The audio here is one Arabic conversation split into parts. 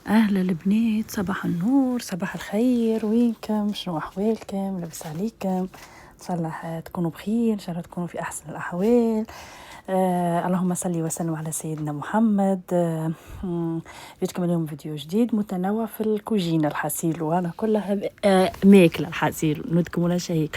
أهلا البنات، صباح النور، صباح الخير. وينكم؟ شنو أحوالكم؟ لاباس عليكم؟ إن شاء الله تكونوا بخير، إن شاء الله تكونوا في أحسن الأحوال. اللهم صل وسلم على سيدنا محمد. جيتكم اليوم فيديو جديد متنوع في الكوجينة الحسيل، وأنا كلها ماكلة الحسيل ندكم ولا شيء.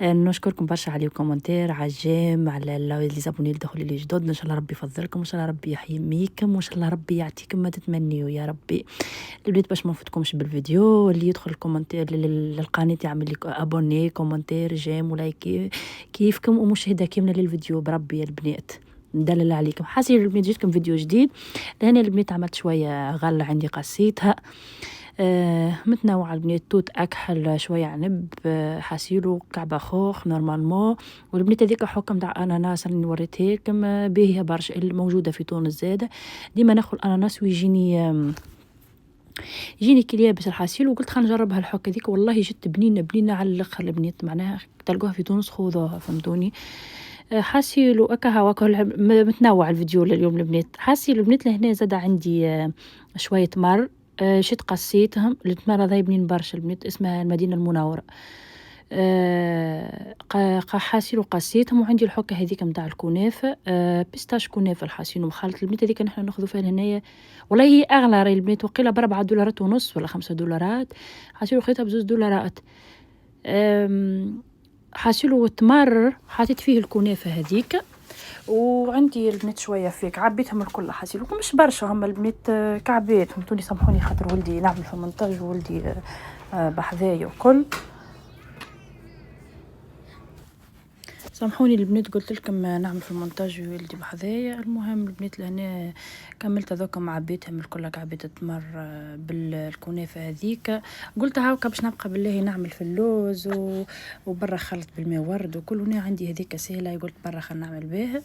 نشكركم برشا على الكومنتير، على الجيم، على لي زابوني اللي دخلوا لي جدد. ان شاء الله ربي يفضلكم، ان شاء الله ربي يحييكم، وان شاء الله ربي يعطيكم ما تتمنيوا يا ربي. البنات باش ما نفوتكمش بالفيديو، اللي يدخل الكومنتير للقناه يعمل لي ابوني، كومنتير، جيم، ولايك كيفكم، ومشاهده كامله للفيديو بربي يا البنات. ندلل عليكم. حاسين البنات جيتكم فيديو جديد. لهنا البنات عملت شويه غله عندي قصيتها. متنوعة البنات، توت أكحل، شوية عنب، حاسيلو، كعبة خوخ نورمالمون. والبنات هذيك حكم تاع أناناس اللي وريتها لكم باهية برشا، اللي موجودة في تونس زادة. ديما ناخذ الأناناس يجيني كي يابس الحاسيل، وقلت خلينا نجربها الحكة ذيك. والله جت بنينة على الآخر البنات، معناها تلقوها في تونس خذوها، فهمتوني. حاسيلو أكا متنوع الفيديو لليوم البنات. حاسيلو البنات لهنا زاد عندي شوية تمر. شت قصيتهم التمر هذا بنين برشا البنات، اسمها المدينة المنورة. حاسيلو قصيتهم. وعندي الحكة هذيك متاع الكنافة، بيستاش كنافة الحاسيلو مخلط البنات هذيك نحن ناخذ فيها هنايا. والله هي أغلى راهي البنات، وقيلة ب4.5 دولار ولا 5 دولارات. حاسيلو خذيتها ب2 دولارات. حاسيلو التمر حطيت فيه الكنافة هذيك. وعندي البنات شويه فيك عبيتهم الكل حاسيلو، مش برشا هم البنات، كعبات، فهمتوني. سامحوني خاطر ولدي نعمل في المونتاج، وولدي بحذايا وكل. سامحوني البنات، قلت لكم نعمل في المونتاج ويلدي بحذايا. المهم البنات لهنا كملت هذوك عبيتهم الكل، عبيت التمر بالكنافه هذيك. قلت هاكا باش نبقى بالله نعمل في اللوز وبرا خلط بالماء ورد وكل. هنا عندي هذيك سهله، قلت برا خلينا نعمل بها.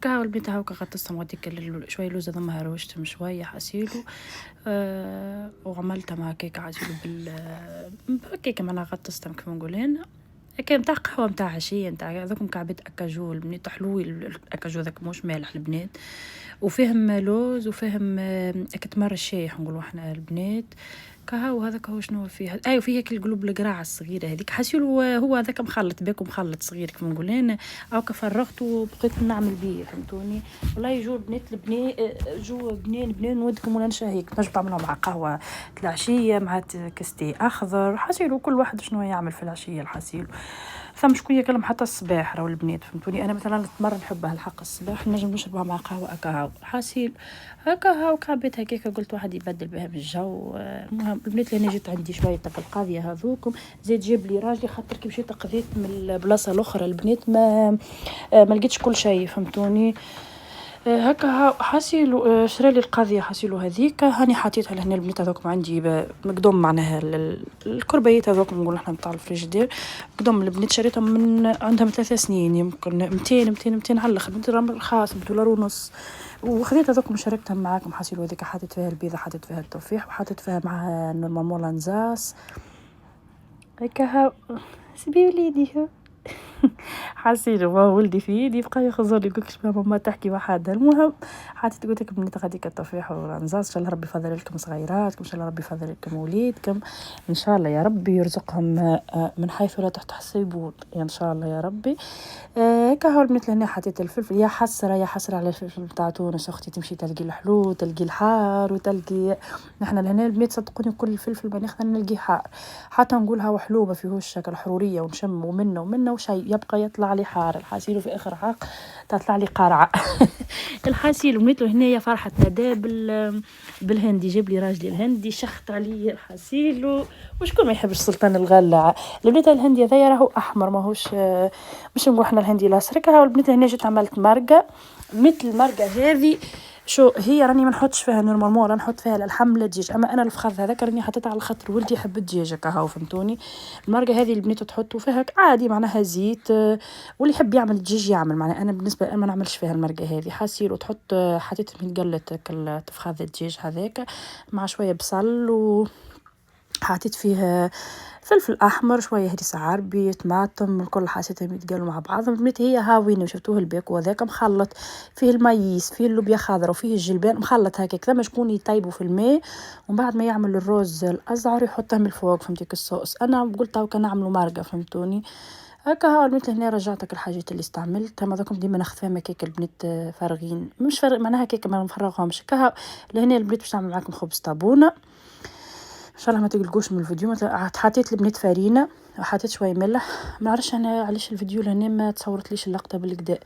كاو البنات هاكا غطستهم غاديك شويه لوز ضمها روشتهم شويه حسيلو. وعملتها هكاك عسيلو هكاك معناها غطستهم كيف نقولين. كان متاع قهوه متاع عشيه متاع هذوك مكعبات اكاجو البنات، حلوي الاكاجو ذاك مش مالح البنات. وفيهم لوز وفيهم تمر الشايح نقولوا احنا البنات. كهو هذاك هو شنو فيه. ايوه فيه هيك القلوب القراعه الصغيره هذيك حسيلو، هو هذاك مخلط باكو مخلط صغير كيف نقولين. او كفرغت وبقيت نعمل بيه، فهمتوني. والله يجوا البنات جو بنين ودكم ولا نشهيك تنجم تعملوا مع قهوه العشيه، مع كستي اخضر. حسيلو كل واحد شنو يعمل في العشيه الحسيلو. ثم شكون يكلم حتى الصباح راهو البنات، فهمتوني. انا مثلا التمر نحبها الحق الصباح، نجم نشربها مع قهوه اكاهو حاسيل. هكا كعبت هكاك، قلت واحد يبدل بها بالجو. المهم البنات اللي جيت عندي شويه تاع القاضيه هذوكم، زيد جيب لي راجلي خاطر كي مشيت قضيت من البلاصه الاخرى البنات ما لقيتش كل شيء، فهمتوني. هكا حاسيلو شرا لي القاضيه حاسيلو هذيك، هاني حطيتها لهنا البنات هذوك عندي مقدوم معناها الكربيات هذوك نقول احنا نتاع الفريجيدير. مقدوم البنات شريتهم من عندهم 3 سنين، يمكن 200 على الاخر، 200 رخاص ب1.5 دولار. وخذيت هذوك مشاركتهم معاكم حاسيلو هذيك، حطيت فيها البيضه، حطيت فيها التفاح، وحطيت فيها معها نورمالمون لانزاس. هكا سيبي وليدي حاسيلو ما ولدي في يدي يبقى يخزر لي كلش ماما تحكي مع حد. المهم حطيت قلت لكم بنات غاديك التفاح والرنزاز. ان شاء الله ربي يفضل لكم صغيراتكم، ان شاء الله ربي يفضل لكم وليدكم، ان شاء الله يا ربي يرزقهم من حيث لا تحتسبون، ان شاء الله يا ربي. هكا هو البنات لهنا حطيت الفلفل. يا حسره يا حسره على الفلفل بتاع تونس، اختي تمشي تلقي الحلو تلقي الحار وتلقي. نحن لهنا البنات صدقوني كل الفلفل ما ناخذ نلقي حار، حتى نقولها وحلو ما فيهوش شكل حروريه ونشم ومنه وشيء يبقى يطلع لي حار الحاسيل، وفي اخر حق تطلع لي قرعه الحاسيل. ومنيت له هنايا فرحه ندى بالهندي، جاب لي راجلي الهندي شخط علي الحاسيل. وشكون ما يحبش سلطان الغله. البنات الهندي هذايا راهو احمر ماهوش مش نقول احنا الهندي لاصرك. ها البنات هنا جيت عملت مرقه مثل المرقه هذه. شو هي راني ما نحطش فيها نورمالمون، راني نحط فيها اللحم لا دجاج، اما انا الفخذ هذاك راني حطيتها على خاطر ولدي يحب الدجاج هكا، فهمتوني. المرقه هذه البنات تحطوا فيها عادي معناها زيت، واللي يحب يعمل الدجاج يعمل. معناها انا بالنسبه لي ما نعملش فيها المرقه هذه حاسيل. وتحط حطيت من قله الفخذ الدجاج هذاك مع شويه بصل حطيت فيه فلفل احمر، شويه هريسه عربي، طماطم، الكل حسيتهم يتقالوا مع بعضهم. بنيت هي هاوين وشفتوه الباكو هذاك مخلط فيه المايس، فيه اللوبيا خضراء، وفيه الجلبان مخلط هكاك، ثم شكون يطيبوا في الماء ومن بعد ما يعمل الرز الازعر يحطه من الفوق، فهمتيك الصوص. انا قلت هاو كان نعملوا مرقه، فهمتوني. هكا ها البنات هنا رجعتك الحاجات اللي استعملتها، ما ذاكم ديما ناخذ فيهم هكاك البنات فارغين، مش فارغ معناها هكاك ما نفرغهمش كها. لهنا البنات باش نعمل معاكم خبز طابونه ان شاء الله ما تقلقوش من الفيديو. حطيت البنات فارينه وحطيت شويه ملح، ما عرفش انا علاش الفيديو لهنا ما تصورت ليش اللقطه بالكدا.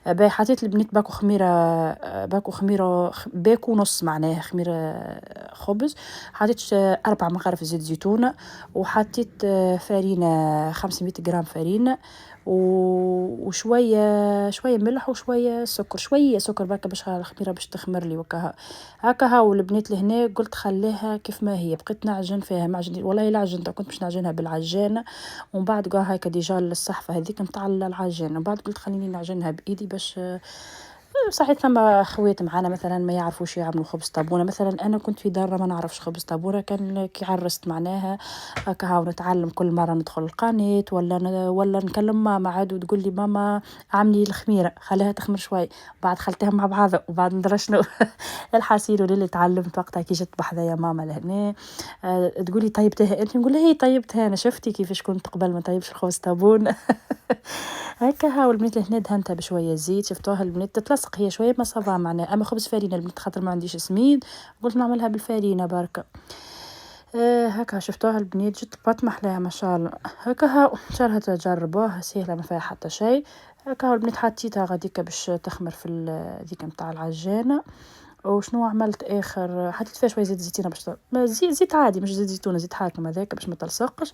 باي حطيت البنات باكو خميره، باكو ونص معناها خميره خبز. حطيت 4 مغارف زيت زيتونه، وحطيت فارينه 500 غرام فارينه، وشويه ملح وشويه سكر، شويه سكر بركه باش الخميره باش تخمر لي وكها. هكا هاو البنات لهنا قلت خليها كيف ما هي، بقيت نعجن فيها معجن والله لا عجنتها، كنت باش نعجنها بالعجانه ومن بعد قال هكا ديجا الصحفه هذيك نتاع العجانه، ومن بعد قلت خليني نعجنها بايدي باش صحيح. ثم خوات معانا مثلا ما يعرفوش يعملوا خبز طابونه، مثلا انا كنت في دار ما نعرفش خبز طابونه، كان كي عرست معناها هكا هاو نتعلم كل مره ندخل القناه ولا نكلم ماما عاد وتقول لي ماما عملي الخميره خليها تخمر شوي، بعد خلتها مع بعضها وبعد ندرى شنو الحاسيل اللي تعلمت وقتها كي جت بحذايا ماما لهنا. تقولي طيبتها انت، نقول لها هي طيبتها انا، شفتي كيفاش كنت قبل ما طيبش الخبز طابون. هكا ها البنات لهنا دهنتها بشويه زيت، شفتوها البنات تتلصق هي شويه ما صافا معناها. اما خبز فارينه البنات خاطر ما عنديش سميد قلت نعملها بالفارينه بركه. هكا شفتوها البنات جت بط محلاها ما شاء الله. هكا ها ان شاء الله تجربوها سهله ما فيها حتى شيء. هكا ها البنات حطيتها غاديكا باش تخمر في ذيك نتاع العجانه. وشنو عملت اخر، حطيت فيها شويه زيت زيتونه باش زيت عادي مش زيت زيتونه، زيت حاكم هذاك باش ما تلصقش.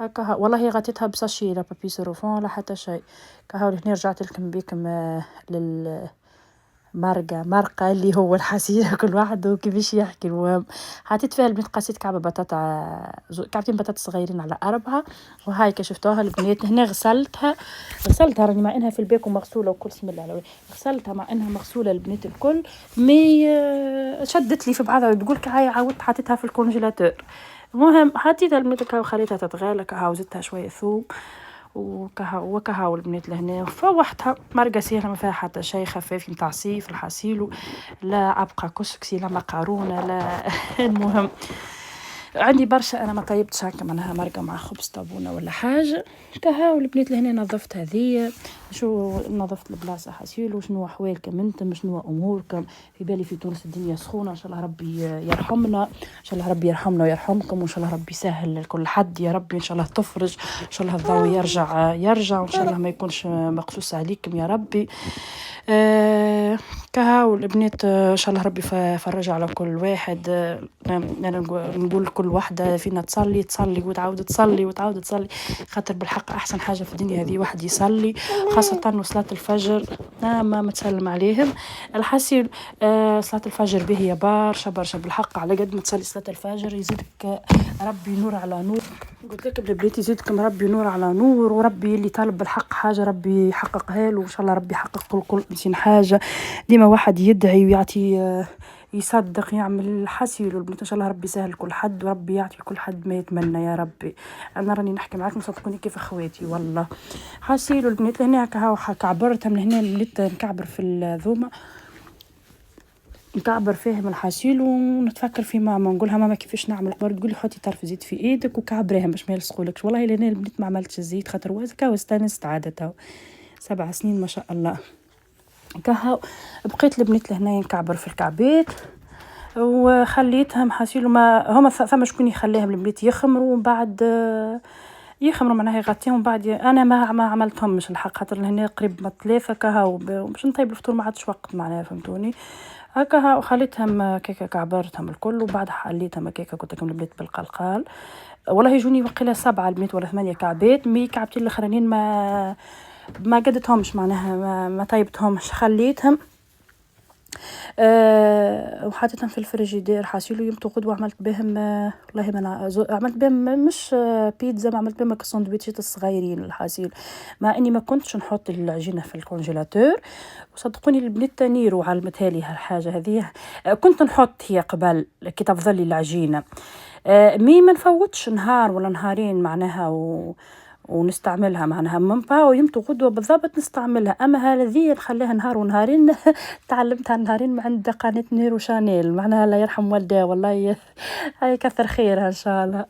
هكا والله غطيتها بساشي لا بابي سيروفون لا حتى شيء. كهاو هنا رجعت لكم بكم مرقه اللي هو الحسيره كل واحد وكيفاش يحكي. المهم حطيت فيها البنات قصيت كعبه بطاطا، كعبتين بطاطا صغيرين على 4. وهاي شفتوها البنات هنا غسلتها راني مع انها في الباكو مغسوله وكل بسم الله على غسلتها مع انها مغسوله البنات الكل. مي شدت لي في بعضها تقول هاي عاودت حطيتها في الكونجيلاتور. المهم حطيتها البنات وخليتها تتغلى كهاو زدتها شويه ثوم وكهاو البنات لهنا فوحتها مرقه سيره ما فيها حتى شيء، خفيف نتاع صيف الحسيل، لا عبقه كسكسي لا مقارونه لا. المهم عندي برشا انا ما طيبتش هكا معناها مرقه مع خبز طابونه ولا حاجه. كهاو البنات لهنا نظفت هذيا، شو نظفت البلاصه حسيل. وشنو احوالكم انتم، شنو اموركم؟ في بالي في تونس الدنيا سخونه، ان شاء الله ربي يرحمنا، ان شاء الله ربي يرحمنا ويرحمكم، وان شاء الله ربي يسهل لكل حد يا ربي، ان شاء الله تفرج، ان شاء الله الضوء يرجع وان شاء الله ما يكونش مقصوص عليكم يا ربي. كهاو البنات ان شاء الله ربي يفرج على كل واحد. انا نقول كل واحده فينا تصلي وتعاود تصلي خاطر بالحق احسن حاجه في الدنيا هذه واحد يصلي، خاصه صلاه الفجر. ما تسلم عليهم الحسيل. صلاه الفجر باهيه برشا بالحق، على قد ما تصلي صلاه الفجر يزيدك ربي نور على نور. قلت لكم البنات يزيدكم ربي نور على نور، وربي اللي طالب بالحق حاجه ربي يحققها له، وان شاء الله ربي يحقق كل انسان حاجه. ديما واحد يدعي ويعطي يصدق يعمل الحسيل، والبنات ان شاء الله ربي يسهل كل حد وربي يعطي كل حد ما يتمنى يا ربي. انا راني نحكي معاكم صدقوني كيف اخواتي والله. حسيل البنات لهنا هكا كعبرتها من هنا البنات نكعبر في الذومه، نكعبر فيهم الحاسيل ونتفكر في ماما نقولها ماما كيفاش نعمل قبل، تقولي حطي طرف زيت في ايدك وكعبريهم باش ما يلصقولكش. والله لهنا البنات ما عملتش الزيت خاطر وازكا واستانست عادتها 7 سنين ما شاء الله. كهو بقيت البنات لهنا نكعبر في الكعبات وخليتهم حاسيل ما هما ثم شكون يخليهم البنات يخمروا ومن بعد يخمروا معناها يغطيهم. بعد انا ما عملتهم مش الحق خاطر هنا قريب ما 3 كهو باش نطيب الفطور ما عادش وقت معناها فهمتوني. هكا وخليتهم كيكه كعبرتهم الكل وبعد حليتهم كيكه قلت لكم البنات بالقلقال. والله يجوني وقيله 7 البنات ولا 8 كعبات، مي كعبتين الاخرانيين ما قدتهمش معناها ما طيبتهمش خليتهم وحطيتهم في الفريجيدير حاسيلو يوم غدوه عملت بهم والله ما عملت بهم مش بيتزا، ما عملت بهم الساندويتشات الصغيرين الحاسيل، مع اني ما كنتش نحط العجينه في الكونجيلاتور. وصدقوني البنات نيرو علمتها لي هالحاجه هذه. كنت نحط هي قبل كي تفضل لي العجينه مي ما نفوتش نهار ولا نهارين معناها ونستعملها معناها من باو يمتو غدوة بالضبط نستعملها. أما هذه نخليها نهار ونهارين تعلمتها نهارين من عند قناة نيرو شانيل معناها الله يرحم والديها والله هاي كثر خيرها إن شاء الله.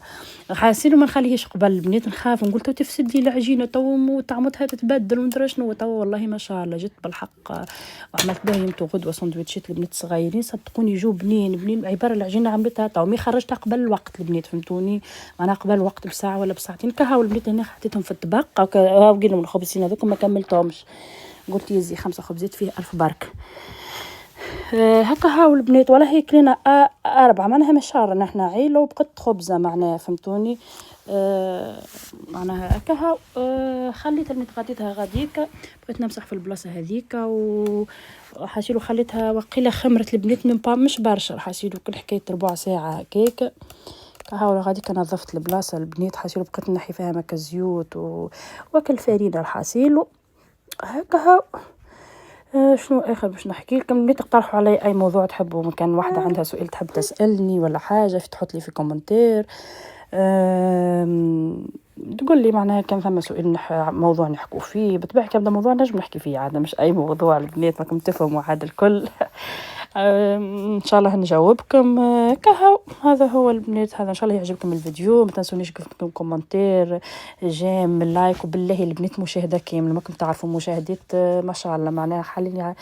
حاسين ما نخليهش قبل البنات نخاف نقول تو تفسد لي العجينة تو طعمتها تتبدل وندري شنو تو والله ما شاء الله جت بالحق وعملت بها يمتو غدوة سندويتشات البنات الصغيرين صدقوني يجوا بنين عبارة العجينة عملتها تو مي خرجتها قبل الوقت البنات فهمتوني معناها قبل الوقت بساعة ولا بساعتين كهاو البنات هنا حطيتهم في الطبق هاو قلنا من الخبزين هذوك ما كملتهمش قلت يزي 5 خبزات فيه 1000 بركة. هكا هاو البنات ولا هي كلينا 4 معناها مش شهر نحنا عيلة وبقت خبزة معناها فهمتوني. معناها هكا هاو خليت البنات غديتها غاديكا بغيت نمسح في البلاصة هذيك وحاسيلو خليتها وقيلة خمرت البنات من مش برشا حاسيلو كل حكاية ربع ساعة هكاك كهاو غاديكا نظفت البلاصة البنات حاسيلو بقيت نحي فيها مكا زيوت وكل فريدة الحاسيلو هكا هاو. شنو اخر باش نحكي لكم اللي تقترحوا علي اي موضوع تحبوا مكان واحده عندها سؤال تحب تسالني ولا حاجه تحط لي في كومنتير تقول لي معناها كان ثم سؤال موضوع نحكوا فيه بطبيعه كان موضوع نجم نحكي فيه عاد مش اي موضوع البنات راكم تفهموا عاد الكل. ان شاء الله نجاوبكم كهو هذا هو البنات هذا ان شاء الله يعجبكم الفيديو ما تنسونيش كتبوا كومنتير جيم لايك وبالله البنات مشاهده كامله ماكم تعرفوا مشاهدات ما شاء الله معناها حاليا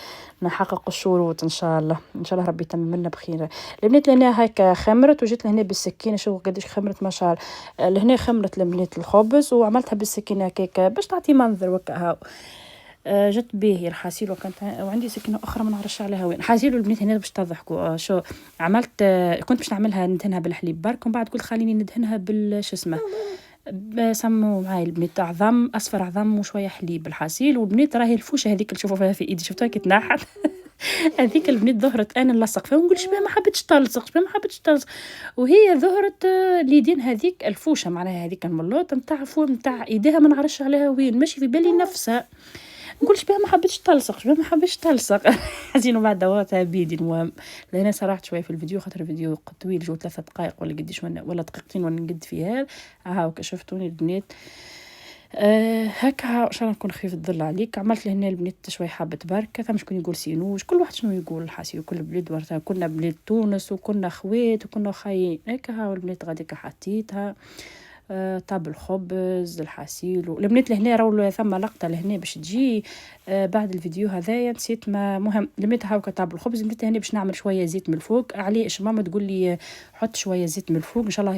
نحقق الشروط ان شاء الله ربي يتمم لنا بخير. البنات لهنا هكا خمرت وجيت لهنا بالسكينه شوفوا قداش خمرت ما شاء الله لهنا خمرت البنات الخبز وعملتها بالسكينه هكاك باش تعطي منظر وكا جت باهي الحاسيل وكانت وعندي سكينه اخرى ما نعرفش عليها وين حاسيل البنات هنا باش تضحكوا شو عملت كنت باش نعملها ندهنها بالحليب برك ومن بعد قلت خليني ندهنها بالش اسمه سموا معاي البنات عظم اصفر عظم وشويه حليب الحاسيل والبنات راهي الفوشه هذيك اللي تشوفوا فيها في ايدي شفتوها كي تنحت هذيك البنات ظهرت انا نلصق فيها ونقول شبيه ما حبيتش تلصق وهي ظهرت اليدين هذيك الفوشه معناها هذيك الملوط نتاع ايديها ما نعرفش عليها وين ماشي في بالي نفسها نقول شبيه ما حبيتش تلصق حزين بعد دواتها بيدي. المهم لهنا سرحت شويه في الفيديو خاطر الفيديو طويل جو 3 دقائق ولا قديش ولا دقيقتين وانا نقد فيه هاو كشفتوني البنات هكا ان شاء الله نكون خفيف الظل عليك. عملت لهنا البنات شويه حبه بركه ثم شكون يقول سينوش كل واحد شنو يقول حاسي كل بلاد ورثه كنا بلاد تونس وكنا خوات وكنا خايين هكا هاو البنات غاديك حطيتها طاب الخبز الحاسيل والبنات لهنا راهو ثم لقطه لهنا باش تجي بعد الفيديو هذايا نسيت ما مهم البنات هاكا طاب الخبز البنات هنا باش نعمل شويه زيت من الفوق علاش ماما تقول لي حط شويه زيت من الفوق ان شاء الله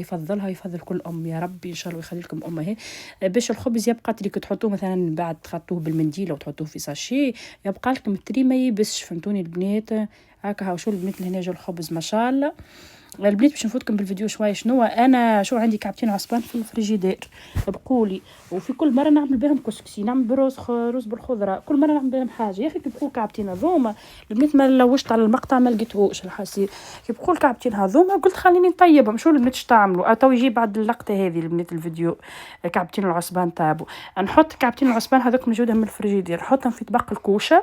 يفضل كل ام يا ربي ان شاء الله يخلي لكم امه باش الخبز يبقى تريك تحطوه مثلا بعد تغطوه بالمنديل او تحطوه في ساشي يبقى لكم تري ما يبسش فهمتوني البنات هاكا هاو شو البنات هنا جا الخبز ما شاء الله. البنات باش نفوتكم بالفيديو شويه شنو انا شو عندي كعبتين عصبان في الفريجيدير بقولي وفي كل مره نعمل بهم كسكسي نعمل رز بالخضره كل مره نعمل بهم حاجه يا اخي كيبقوا كعبتين هذوما البنات ما لوجت على المقطع ما لقيتهوش الحسي كيبقوا الكعبتين هذوما قلت خليني نطيبهم شو البنات تعملوا تو يجي بعد اللقطه هذه البنات الفيديو كعبتين العصبان طابوا نحط كعبتين العصبان هذوك موجودين من الفريجيدير نحطهم في طبق الكوشه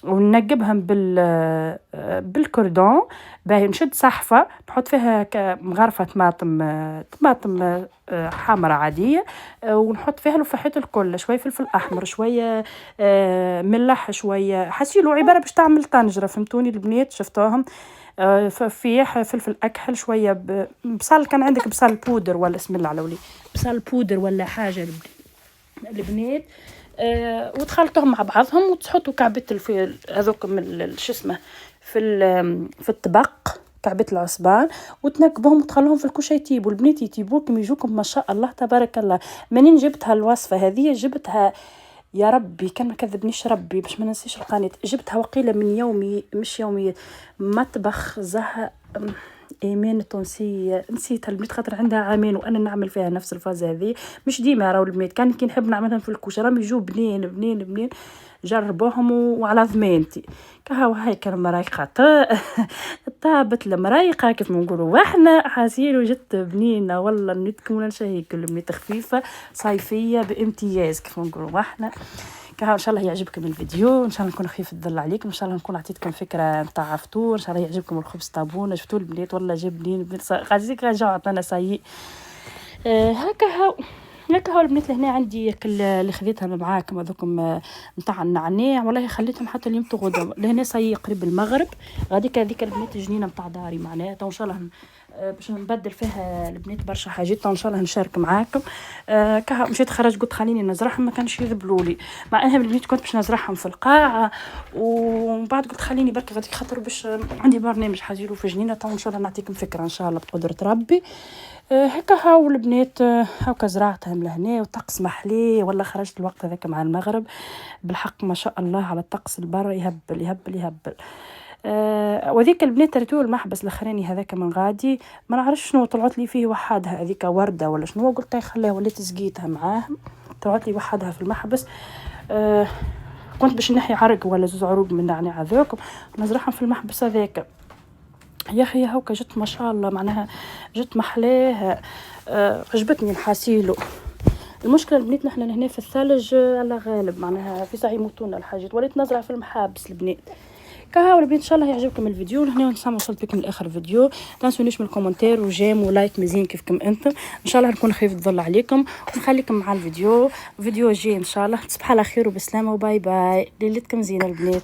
وننقبهم بالكردون باهي نشد صحفه نحط فيها مغرفه طماطم حمراء عاديه ونحط فيها الفحيط الكل شويه فلفل احمر شويه ملح شويه حسيلو عباره باش تعمل طنجره فهمتوني البنات شفتوهم فيح فلفل اكحل شويه بصل كان عندك بصل بودر ولا اسم الله على ولي بصل بودر ولا حاجه البنات وتخلطوهم مع بعضهم وتحطوا كعبه هذوك من شو اسمه في الطبق كعبه العصبان وتنكبهم وتخلوهم في الكوشه يطيبوا البنات يطيبوكم يجوكم ما شاء الله تبارك الله. منين جبتها الوصفه هذه جبتها يا ربي كان ما كذبنيش ربي باش ما ننسيش القناه جبتها وقيله من يومي مش يومي مطبخ زها ايمان التونسيه نسيتها البنات خاطر عندها عامين وانا نعمل فيها نفس الفاز هذه مش ديما راهو البنات كان كي نحب نعملهم في الكوشه راهم يجوا بنين جربوهم وعلى ضمانتي كهو هيك المرايقه طابت المرايقه كيف ما نقولوا واحنا حاسين وجدت بنينه والله نتكم ولا شيء كل البنات خفيفه صيفيه بامتياز كيف ما نقولوا واحنا ان شاء الله يعجبكم الفيديو، ان شاء الله نكون خفيف الظل عليكم، ان شاء الله نكون عطيتكم فكره نتاع فطور، ان شاء الله يعجبكم الخبز طابونه. شفتوا البنات والله جابلين البنات قاعدين رجعوا عطانا سايي. هكا هاو البنات لهنا عندي اللي خذيتها معاكم هذوكم نتاع النعناع، والله خليتهم حتى اليوم تغدوا لهنا ساي قريب المغرب. غاديك هذيك البنات الجنينه نتاع داري معناتها، وان شاء الله باش نبدل فيها البنات برشا حاجات، وان شاء الله نشارك معاكم. كها مشيت خرج قلت خليني نزرعهم، ما كانش يذبلوا لي، مع انها البنات كنت باش نزرعهم في القاعه، ومن بعد قلت خليني برك غاديك خاطر باش عندي برنامج حاجيرو في جنينه، تو ان شاء الله نعطيكم فكره ان شاء الله بقدره ربي. هكا هاو البنات هاكا زرعتهم لهنا، والطقس محلي والله. خرجت الوقت هذاك مع المغرب بالحق ما شاء الله على الطقس، البر يهبل يهبل يهبل. وذيك البنات ريتو المحبس الاخراني هذاك من غادي، ما نعرفش شنو طلعت لي فيه وحدها هذيك ورده ولا شنو، قلت خليها وليت سقيتها معاهم، طلعت لي وحدها في المحبس. كنت باش نحي عرق ولا زوز عروق من النعناع هذوك نزرعهم في المحبس هذاك. يا اخي هاكا جت ما شاء الله معناها جت محلاه. عجبتني الحاسيلو. المشكله البنات نحن هنا في الثلج على غالب معناها في ساعه يموتونا الحاجات، وليت نزرع في المحابس البنات. كهاو البنات ان شاء الله يعجبكم الفيديو. هنا نسمع وصلت بكم لاخر الفيديو، تنسونيش من الكومنتير وجيم ولايك مزيان كيفكم انتم. ان شاء الله نكون خفيف الظل عليكم، ونخليكم مع الفيديو. فيديو جاي ان شاء الله. تصبحوا على خير وبسلامه وباي باي. ليلتكم زينه البنات.